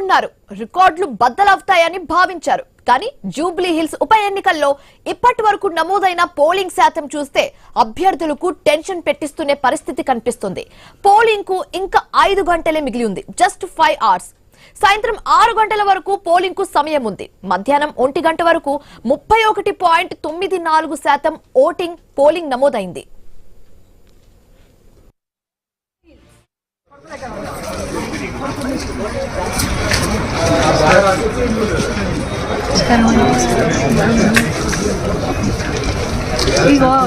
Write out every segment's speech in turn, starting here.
అనుకున్నారు, రికార్డులు బద్దలవుతాయని భావించారు. కానీ జూబ్లీ హిల్స్ ఉప ఎన్నికల్లో ఇప్పటి వరకు నమోదైన పోలింగ్ శాతం చూస్తే అభ్యర్థులకు టెన్షన్ పెట్టిస్తున్న పరిస్థితి కనిపిస్తుంది. పోలింగ్ కు ఇంకా 5 గంటలే మిగిలి ఉంది, జస్ట్ 5 hours. సాయంత్రం 6 గంటల వరకు పోలింగ్ కు సమయం ఉంది. మధ్యాహ్నం 1 గంట వరకు 31.94% పోలింగ్ నమోదైంది.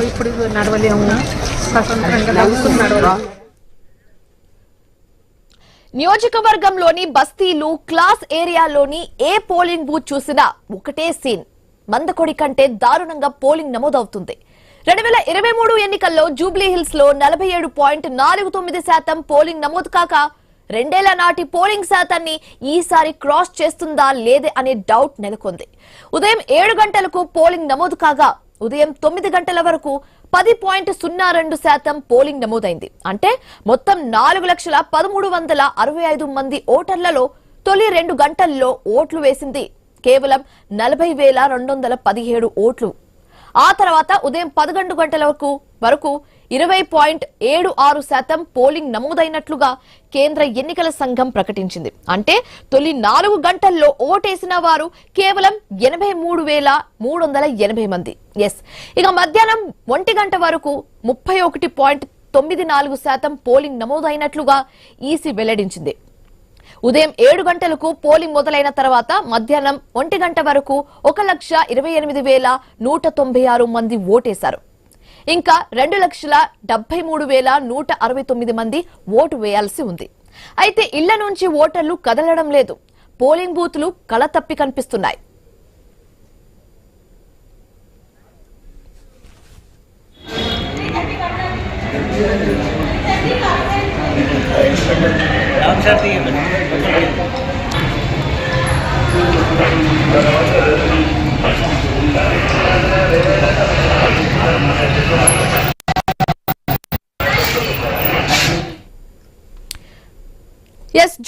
ఇప్పుడు నడవలేము, నియోజకవర్గంలోని బస్తీలు, క్లాస్ ఏరియాలోని ఏ పోలింగ్ బూత్ చూసినా ఒకటే సీన్. మందకొడి కంటే దారుణంగా పోలింగ్ నమోదవుతుంది. 2023 ఎన్నికల్లో జూబ్లీ హిల్స్ లో 47.49% పోలింగ్ నమోదు కాక 2 ఏళ్ల నాటి పోలింగ్ శాతాన్ని ఈసారి క్రాస్ చేస్తుందా లేదే అనే డౌట్ నెలకొంది. ఉదయం 7 గంటలకు పోలింగ్ నమోదు కాగా ఉదయం 9 గంటల వరకు 10.02% పోలింగ్ నమోదైంది. అంటే మొత్తం 4,13,65 మంది ఓటర్లలో తొలి 2 గంటల్లో ఓట్లు వేసింది కేవలం 40,217 ఓట్లు. ఆ తర్వాత ఉదయం 11 గంటల వరకు 20.76% పోలింగ్ నమోదైనట్లుగా కేంద్ర ఎన్నికల సంఘం ప్రకటించింది. అంటే తొలి 4 గంటల్లో ఓటేసిన వారు కేవలం 83,380 మంది. ఇక మధ్యాహ్నం 1 గంట వరకు 31.94% పోలింగ్ నమోదైనట్లుగా ఈసీ వెల్లడించింది. ఉదయం 7 గంటలకు పోలింగ్ మొదలైన తర్వాత మధ్యాహ్నం 1 గంట వరకు 1,28,196 మంది ఓటేశారు. ఇంకా 2,73,169 మంది ఓటు వేయాల్సి ఉంది. అయితే ఇళ్ల నుంచి ఓటర్లు కదలడం లేదు. పోలింగ్ బూత్లు కళతప్పి కనిపిస్తున్నాయి.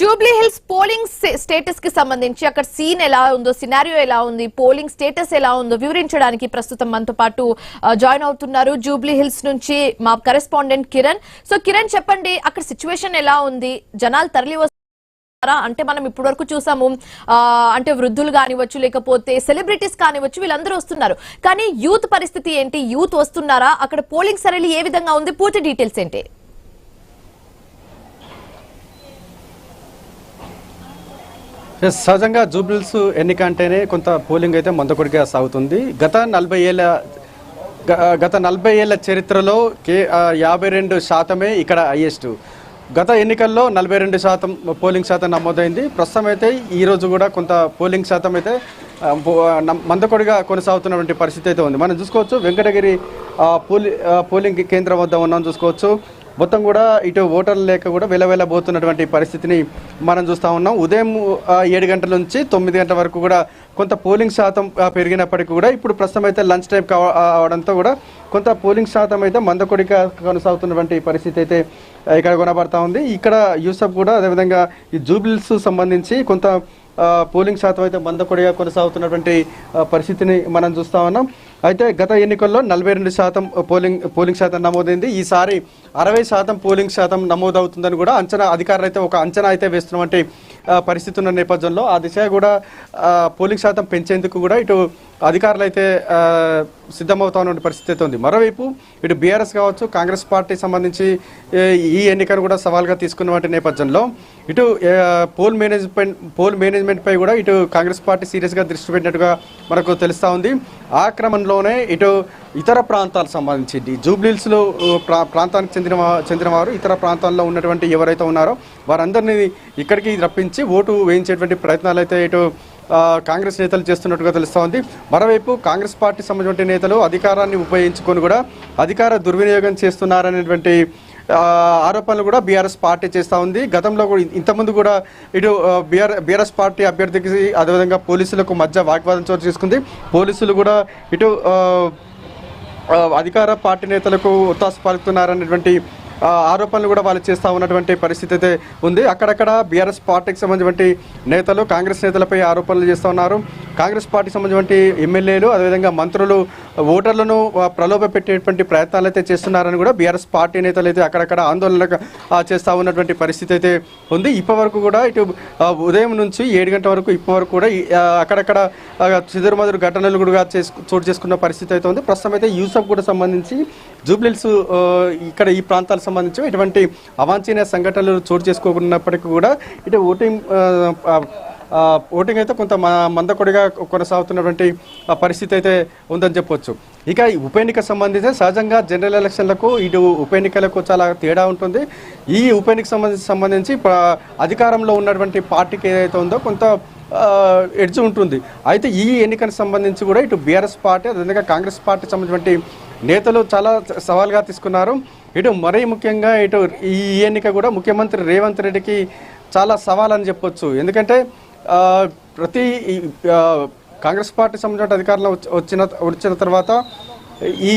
జూబ్లీ హిల్స్ పోలింగ్ స్టేటస్ కి సంబంధించి అక్కడ సీన్ ఎలా ఉందో, సినారియో ఎలా ఉంది, పోలింగ్ స్టేటస్ ఎలా ఉందో వివరించడానికి ప్రస్తుతం మనతో పాటు జాయిన్ అవుతున్నారు జూబ్లీ హిల్స్ నుంచి మా కరెస్పాండెంట్ కిరణ్. సో కిరణ్, చెప్పండి, అక్కడ సిచ్యువేషన్ ఎలా ఉంది? జనాలు తరలి వస్తున్నారా? అంటే మనం ఇప్పటి వరకు చూసాము, అంటే వృద్ధులు కానివచ్చు, లేకపోతే సెలబ్రిటీస్ కానివచ్చు, వీళ్ళందరూ వస్తున్నారు. కానీ యూత్ పరిస్థితి ఏంటి? యూత్ వస్తున్నారా? అక్కడ పోలింగ్ సరళి ఏ విధంగా ఉంది? పూర్తి డీటెయిల్స్ ఏంటి? సహజంగా జూబ్లీహిల్స్ ఎన్నిక అంటేనే కొంత పోలింగ్ అయితే మందకొడిగా సాగుతుంది. గత 40 ఏళ్ల చరిత్రలో 52% ఇక్కడ హైయెస్ట్. గత ఎన్నికల్లో 42% పోలింగ్ శాతం నమోదైంది. ప్రస్తుతం అయితే ఈరోజు కూడా కొంత పోలింగ్ శాతం అయితే మందకొడిగా కొనసాగుతున్నటువంటి పరిస్థితి అయితే ఉంది. మనం చూసుకోవచ్చు, వెంకటగిరి పోలింగ్ కేంద్రం వద్ద ఉన్నాం. చూసుకోవచ్చు, మొత్తం కూడా ఇటు ఓటర్లు లేక కూడా వెలవెలబోతున్నటువంటి పరిస్థితిని మనం చూస్తూ ఉన్నాం. ఉదయం 7 గంటల నుంచి 9 గంటల వరకు కూడా కొంత పోలింగ్ శాతం పెరిగినప్పటికీ కూడా ఇప్పుడు ప్రస్తుతం అయితే లంచ్ టైం కావడంతో కూడా కొంత పోలింగ్ శాతం అయితే మందకొడిగా కొనసాగుతున్నటువంటి పరిస్థితి అయితే ఇక్కడ కొనబడతా ఉంది. ఇక్కడ యూసఫ్ కూడా అదేవిధంగా ఈ జూబ్లీహిల్స్ సంబంధించి కొంత పోలింగ్ శాతం అయితే మందకొడిగా కొనసాగుతున్నటువంటి పరిస్థితిని మనం చూస్తూ ఉన్నాం. అయితే గత ఎన్నికల్లో 42% పోలింగ్ శాతం నమోదైంది. ఈసారి 60% పోలింగ్ శాతం నమోదవుతుందని కూడా అధికారులు అయితే ఒక అంచనా అయితే వేస్తున్నటువంటి పరిస్థితి ఉన్న నేపథ్యంలో ఆ దిశగా కూడా పోలింగ్ శాతం పెంచేందుకు కూడా ఇటు అధికారులు అయితే సిద్ధమవుతున్న పరిస్థితి అయితే ఉంది. మరోవైపు ఇటు బీఆర్ఎస్ కావచ్చు, కాంగ్రెస్ పార్టీ సంబంధించి ఈ ఎన్నికను కూడా సవాల్గా తీసుకున్నటువంటి నేపథ్యంలో ఇటు పోల్ మేనేజ్మెంట్ పై కూడా ఇటు కాంగ్రెస్ పార్టీ సీరియస్గా దృష్టి పెట్టినట్టుగా మనకు తెలుస్తూ ఉంది. ఆ క్రమంలోనే ఇటు ఇతర ప్రాంతాలకు సంబంధించి జూబ్లీహిల్స్లో ప్రాంతానికి చెందిన వారు ఇతర ప్రాంతాల్లో ఉన్నటువంటి ఎవరైతే ఉన్నారో వారందరినీ ఇక్కడికి రప్పించి ఓటు వేయించేటువంటి ప్రయత్నాలు అయితే ఇటు కాంగ్రెస్ నేతలు చేస్తున్నట్టుగా తెలుస్తూ ఉంది. మరోవైపు కాంగ్రెస్ పార్టీ సంబంధించిన నేతలు అధికారాన్ని ఉపయోగించుకొని కూడా అధికార దుర్వినియోగం చేస్తున్నారనేటువంటి ఆరోపణలు కూడా బీఆర్ఎస్ పార్టీ చేస్తూ ఉంది. గతంలో కూడా ఇంతకుముందు కూడా ఇటు బీఆర్ఎస్ పార్టీ అభ్యర్థికి అదేవిధంగా పోలీసులకు మధ్య వాగ్వాదం చోటు చేసుకుంది. పోలీసులు కూడా ఇటు అధికార పార్టీ నేతలకు ఒత్తాసు పలుకుతున్నారనేటువంటి ఆరోపణలు కూడా వాళ్ళు చేస్తూ ఉన్నటువంటి పరిస్థితి అయితే ఉంది. అక్కడక్కడ బీఆర్ఎస్ పార్టీకి సంబంధించిన నేతలు కాంగ్రెస్ నేతలపై ఆరోపణలు చేస్తూ ఉన్నారు. కాంగ్రెస్ పార్టీకి సంబంధించిన ఎమ్మెల్యేలు అదేవిధంగా మంత్రులు ఓటర్లను ప్రలోభ పెట్టేటువంటి ప్రయత్నాలు అయితే చేస్తున్నారని కూడా బీఆర్ఎస్ పార్టీ నేతలు అయితే అక్కడక్కడ ఆందోళన చేస్తూ ఉన్నటువంటి పరిస్థితి అయితే ఉంది. ఇప్పటివరకు కూడా ఇటు ఉదయం నుంచి 7 గంటల వరకు ఇప్పటివరకు కూడా అక్కడక్కడ చెదురుమదురు ఘటనలు కూడా చోటు చేసుకున్న పరిస్థితి అయితే ఉంది. ప్రస్తుతం అయితే యూసఫ్ కూడా సంబంధించి జూబ్లీహిల్స్ ఇక్కడ ఈ ప్రాంతాలకు సంబంధించి ఇటువంటి అవాంఛనీయ సంఘటనలు చోటు చేసుకోకున్నప్పటికీ కూడా ఇటు ఓటింగ్ అయితే కొంత మందకొడిగా కొనసాగుతున్నటువంటి పరిస్థితి అయితే ఉందని చెప్పొచ్చు. ఇక ఈ ఉప ఎన్నిక సంబంధించి సహజంగా జనరల్ ఎలక్షన్లకు ఇటు ఉప ఎన్నికలకు చాలా తేడా ఉంటుంది. ఈ ఉప ఎన్నిక సంబంధించి అధికారంలో ఉన్నటువంటి పార్టీకి ఏదైతే ఉందో కొంత ఎడ్జ్ ఉంటుంది. అయితే ఈ ఎన్నికకు సంబంధించి కూడా ఇటు బీఆర్ఎస్ పార్టీ అదేవిధంగా కాంగ్రెస్ పార్టీ సంబంధించిన నేతలు చాలా సవాల్గా తీసుకున్నారు. ఇటు మరీ ముఖ్యంగా ఇటు ఈ ఎన్నిక కూడా ముఖ్యమంత్రి రేవంత్ రెడ్డికి చాలా సవాల్ అని చెప్పొచ్చు. ఎందుకంటే ప్రతి కాంగ్రెస్ పార్టీ సంబంధించిన అధికారంలో వచ్చిన తర్వాత ఈ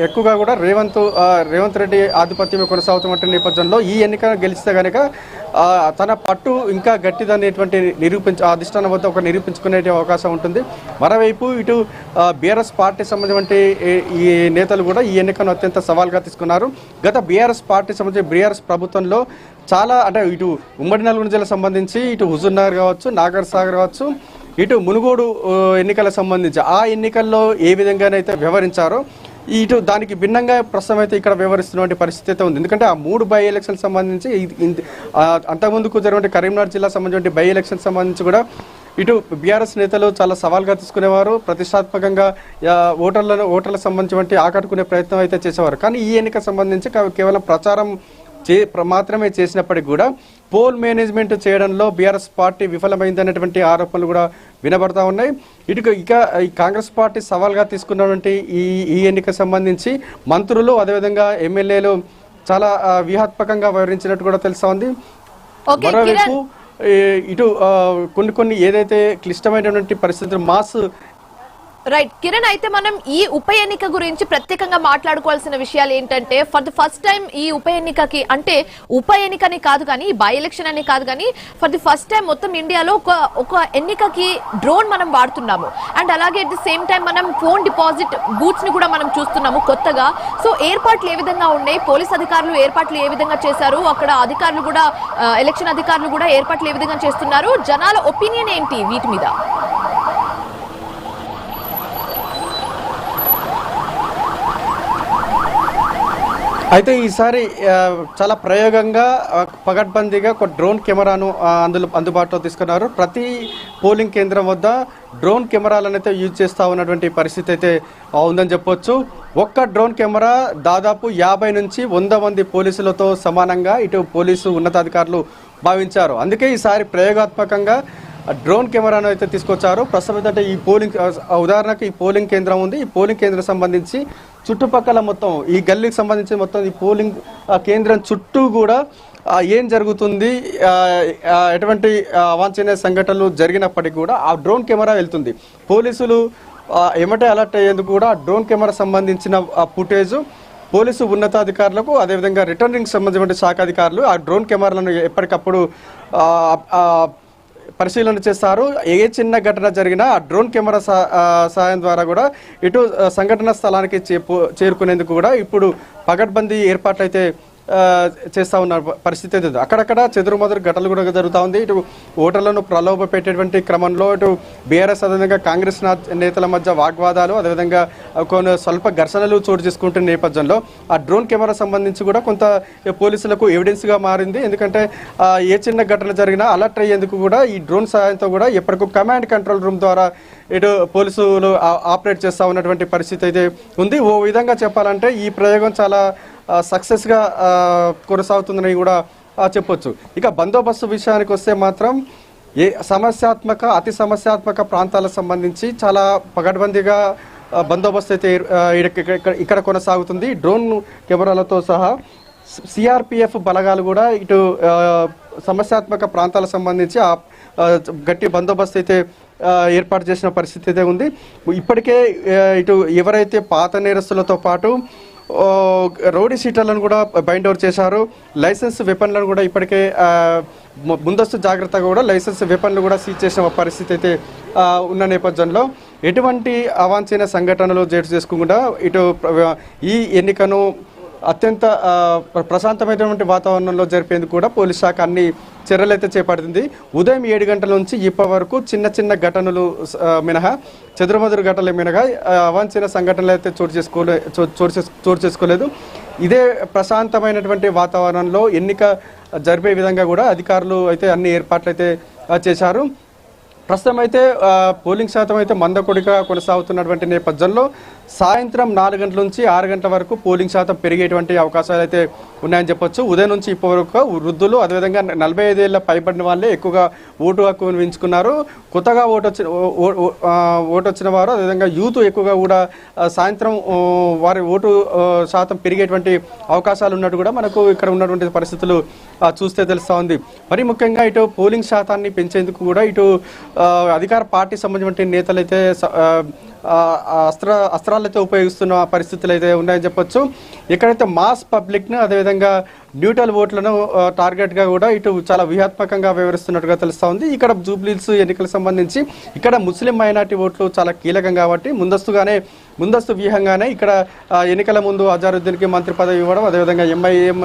ఎక్కువగా కూడా రేవంత్ రెడ్డి ఆధిపత్యమే కొనసాగుతున్న నేపథ్యంలో ఈ ఎన్నిక గెలిస్తే కనుక తన పట్టు ఇంకా గట్టిదనేటువంటి అధిష్టానం వద్ద నిరూపించుకునే అవకాశం ఉంటుంది. మరోవైపు ఇటు బీఆర్ఎస్ పార్టీ సంబంధించిన ఈ నేతలు కూడా ఈ ఎన్నికను అత్యంత సవాల్గా తీసుకున్నారు. గత బీఆర్ఎస్ పార్టీ సంబంధించి బీఆర్ఎస్ ప్రభుత్వంలో చాలా అంటే ఇటు ఉమ్మడి నల్గొండ జిల్లా సంబంధించి ఇటు హుజూర్నగర్ కావచ్చు, నాగర్ సాగర్ కావచ్చు, ఇటు మునుగోడు ఎన్నికలకు సంబంధించి ఆ ఎన్నికల్లో ఏ విధంగానైతే వ్యవహరించారో ఇటు దానికి భిన్నంగా ప్రస్తుతం అయితే ఇక్కడ వ్యవహరిస్తున్నటువంటి పరిస్థితి అయితే ఉంది. ఎందుకంటే ఆ 3 బై ఎలక్షన్ సంబంధించి అంతకుముందుకు జరిగిన కరీంనగర్ జిల్లా సంబంధించిన బై ఎలక్షన్ సంబంధించి కూడా ఇటు బీఆర్ఎస్ నేతలు చాలా సవాల్గా తీసుకునేవారు. ప్రతిష్టాత్మకంగా ఓటర్లకు సంబంధించి ఆకట్టుకునే ప్రయత్నం అయితే చేసేవారు. కానీ ఈ ఎన్నిక సంబంధించి కేవలం ప్రచారం మాత్రమే చేసినప్పటికీ కూడా పోల్ మేనేజ్మెంట్ చేయడంలో బీఆర్ఎస్ పార్టీ విఫలమైందనేటువంటి ఆరోపణలు కూడా వినబడతా ఉన్నాయి. ఇక ఈ కాంగ్రెస్ పార్టీ సవాల్గా తీసుకున్నటువంటి ఈ ఎన్నిక సంబంధించి మంత్రులు అదేవిధంగా ఎమ్మెల్యేలు చాలా వ్యూహాత్మకంగా వ్యవహరించినట్టు కూడా తెలుస్తా ఉంది. మరోవైపు ఇటు కొన్ని ఏదైతే క్లిష్టమైనటువంటి పరిస్థితులు రైట్ కిరణ్, అయితే మనం ఈ ఉప ఎన్నిక గురించి ప్రత్యేకంగా మాట్లాడుకోవాల్సిన విషయాలు ఏంటంటే ఫర్ ద ఫస్ట్ టైం ఈ ఉప ఎన్నికకి అంటే ఉప ఎన్నికని కాదు కానీ బై ఎలక్షన్ అని కాదు కానీ ఫర్ ది ఫస్ట్ టైం మొత్తం ఇండియాలో ఒక ఎన్నికకి డ్రోన్ మనం వాడుతున్నాము. అండ్ అలాగే అట్ ది సేమ్ టైం మనం ఫోన్ డిపాజిట్ బూత్స్ ని కూడా మనం చూస్తున్నాము కొత్తగా. సో ఏర్పాట్లు ఏ విధంగా ఉన్నాయి, పోలీస్ అధికారులు ఏర్పాట్లు ఏ విధంగా చేశారు, అక్కడ అధికారులు కూడా ఎలక్షన్ అధికారులు కూడా ఏర్పాట్లు ఏ విధంగా చేస్తున్నారు, జనాల ఒపీనియన్ ఏంటి వీటి మీద? అయితే ఈసారి చాలా ప్రయోగంగా పగడ్బందీగా ఒక డ్రోన్ కెమెరాను అందుబాటులో తీసుకున్నారు. ప్రతి పోలింగ్ కేంద్రం వద్ద డ్రోన్ కెమెరాలను అయితే యూజ్ చేస్తూ ఉన్నటువంటి పరిస్థితి అయితే ఉందని చెప్పొచ్చు. ఒక్క డ్రోన్ కెమెరా దాదాపు 50 నుంచి 100 మంది పోలీసులతో సమానంగా ఇటు పోలీసు ఉన్నతాధికారులు భావించారు. అందుకే ఈసారి ప్రయోగాత్మకంగా డ్రోన్ కెమెరాను అయితే తీసుకొచ్చారు. ప్రస్తుతం ఏంటంటే ఈ పోలింగ్ ఉదాహరణకు ఈ పోలింగ్ కేంద్రం ఉంది. ఈ పోలింగ్ కేంద్రం సంబంధించి చుట్టుపక్కల మొత్తం ఈ గల్లీకి సంబంధించి మొత్తం ఈ పోలింగ్ కేంద్రం చుట్టూ కూడా ఏం జరుగుతుంది, ఎటువంటి అవాంఛనీయ సంఘటనలు జరిగినప్పటికీ కూడా ఆ డ్రోన్ కెమెరా వెళ్తుంది. పోలీసులు ఏమంటే అలర్ట్ అయ్యేందుకు కూడా డ్రోన్ కెమెరా సంబంధించిన ఫుటేజ్ పోలీసు ఉన్నతాధికారులకు అదేవిధంగా రిటర్నింగ్ సంబంధించిన శాఖ అధికారులు ఆ డ్రోన్ కెమెరాలను ఎప్పటికప్పుడు పరిశీలన చేస్తారు. ఏ చిన్న ఘటన జరిగినా ఆ డ్రోన్ కెమెరా సాయం ద్వారా కూడా ఇటు సంఘటన స్థలానికి చేరుకునేందుకు కూడా ఇప్పుడు పగడ్బందీ ఏర్పాట్లు అయితే చేస్తూ ఉన్న పరిస్థితి అయితే అక్కడక్కడ చెదురుమదురు ఘటనలు కూడా జరుగుతూ ఉంది. ఇటు ఓటర్లను ప్రలోభ పెట్టేటువంటి క్రమంలో ఇటు బీఆర్ఎస్ అదేవిధంగా కాంగ్రెస్ నేతల మధ్య వాగ్వాదాలు అదేవిధంగా కొన్ని స్వల్ప ఘర్షణలు చోటు చేసుకుంటున్న నేపథ్యంలో ఆ డ్రోన్ కెమెరా సంబంధించి కూడా కొంత పోలీసులకు ఎవిడెన్స్గా మారింది. ఎందుకంటే ఏ చిన్న ఘటన జరిగినా అలర్ట్ అయ్యేందుకు కూడా ఈ డ్రోన్ సహాయంతో కూడా ఎప్పటికూ కమాండ్ కంట్రోల్ రూమ్ ద్వారా ఇటు పోలీసులు ఆపరేట్ చేస్తూ ఉన్నటువంటి పరిస్థితి అయితే ఉంది. ఓ విధంగా చెప్పాలంటే ఈ ప్రయోగం చాలా సక్సెస్గా కొనసాగుతుందని కూడా చెప్పొచ్చు. ఇక బందోబస్తు విషయానికి వస్తే మాత్రం అతి సమస్యాత్మక ప్రాంతాలకు సంబంధించి చాలా పగడ్బందీగా బందోబస్తు అయితే ఇక్కడ కొనసాగుతుంది. డ్రోన్ కెమెరాలతో సహా సిఆర్పిఎఫ్ బలగాలు కూడా ఇటు సమస్యాత్మక ప్రాంతాలకు సంబంధించి గట్టి బందోబస్తు అయితే ఏర్పాటు చేసిన పరిస్థితి అయితే ఉంది. ఇప్పటికే ఇటు ఎవరైతే పాత నేరస్తులతో పాటు రౌడీ షీటర్లను కూడా బైండ్ ఓవర్ చేశారు. లైసెన్స్ వెపన్లను కూడా ఇప్పటికే ముందస్తు జాగ్రత్తగా కూడా లైసెన్స్ వెపన్లు కూడా సీజ్ చేసిన పరిస్థితి అయితే ఉన్న నేపథ్యంలో ఎటువంటి అవాంఛనీయ సంఘటనలు జోడు చేసుకోకుండా ఇటు ఈ ఎన్నికను అత్యంత ప్రశాంతమైనటువంటి వాతావరణంలో జరిపేందుకు కూడా పోలీస్ శాఖ అన్ని చర్యలు అయితే చేపడుతుంది. ఉదయం 7 గంటల నుంచి ఇప్పటి వరకు చిన్న చిన్న ఘటనలు మినహా చెదురుమదురు ఘటనలు మినహా అవాంఛనీయ సంఘటనలు అయితే చోటు చేసుకోలేదు. ఇదే ప్రశాంతమైనటువంటి వాతావరణంలో ఎన్నిక జరిపే విధంగా కూడా అధికారులు అయితే అన్ని ఏర్పాట్లు అయితే చేశారు. ప్రస్తుతం అయితే పోలింగ్ శాతం అయితే మందకొడిగా కొనసాగుతున్నటువంటి నేపథ్యంలో సాయంత్రం 4 గంటల నుంచి 6 గంటల వరకు పోలింగ్ శాతం పెరిగేటువంటి అవకాశాలు అయితే ఉన్నాయని చెప్పొచ్చు. ఉదయం నుంచి ఇప్పటి వరకు వృద్ధులు అదేవిధంగా 45 ఏళ్ళ పైబడిన వాళ్ళే ఎక్కువగా ఓటు హక్కు వినియోగించుకున్నారు. కొత్తగా ఓటు వచ్చిన వారు అదేవిధంగా యూత్ ఎక్కువగా కూడా సాయంత్రం వారి ఓటు శాతం పెరిగేటువంటి అవకాశాలు ఉన్నట్టు కూడా మనకు ఇక్కడ ఉన్నటువంటి పరిస్థితులు చూస్తే తెలుస్తూ ఉంది. మరి ముఖ్యంగా ఇటు పోలింగ్ శాతాన్ని పెంచేందుకు కూడా ఇటు అధికార పార్టీ సంబంధించిన నేతలు అయితే అస్త్రాలైతే ఉపయోగిస్తున్న పరిస్థితులు అయితే ఉన్నాయని చెప్పొచ్చు. ఎక్కడైతే మాస్ పబ్లిక్ను అదేవిధంగా న్యూట్రల్ ఓట్లను టార్గెట్గా కూడా ఇటు చాలా వ్యూహాత్మకంగా వ్యవహరిస్తున్నట్టుగా తెలుస్తూ ఉంది. ఇక్కడ జూబ్లీహిల్స్ ఎన్నికలకు సంబంధించి ఇక్కడ ముస్లిం మైనార్టీ ఓట్లు చాలా కీలకం కాబట్టి ముందస్తు వ్యూహంగానే ఇక్కడ ఎన్నికల ముందు అజారుద్దీన్కి మంత్రి పదవి ఇవ్వడం అదేవిధంగా ఎంఐఎం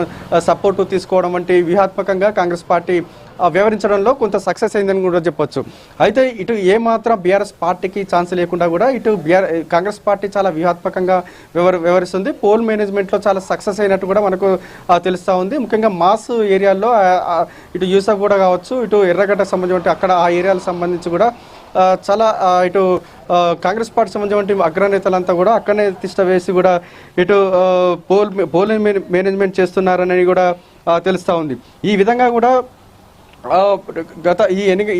సపోర్టు తీసుకోవడం వంటి వ్యూహాత్మకంగా కాంగ్రెస్ పార్టీ వ్యవహరించడంలో కొంత సక్సెస్ అయిందని కూడా చెప్పొచ్చు. అయితే ఇటు ఏమాత్రం బీఆర్ఎస్ పార్టీకి ఛాన్స్ లేకుండా కూడా ఇటు కాంగ్రెస్ పార్టీ చాలా వ్యూహాత్మకంగా వ్యవహరిస్తుంది. పోల్ మేనేజ్మెంట్లో చాలా సక్సెస్ అయినట్టు కూడా మనకు తెలుస్తూ ఉంది. ముఖ్యంగా మాస్ ఏరియాల్లో ఇటు యూసఫ్ కూడా కావచ్చు ఇటు ఎర్రగడ్డకు సంబంధించి అక్కడ ఆ ఏరియాలకు సంబంధించి కూడా చాలా ఇటు కాంగ్రెస్ పార్టీ సంబంధించిన అగ్రనేతలంతా కూడా అక్కడనే తిష్ట వేసి కూడా ఇటు పోల్ మేనేజ్మెంట్ చేస్తున్నారని కూడా తెలుస్తూ ఉంది. ఈ విధంగా కూడా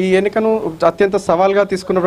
ఈ ఎన్నికను అత్యంత సవాల్గా తీసుకున్న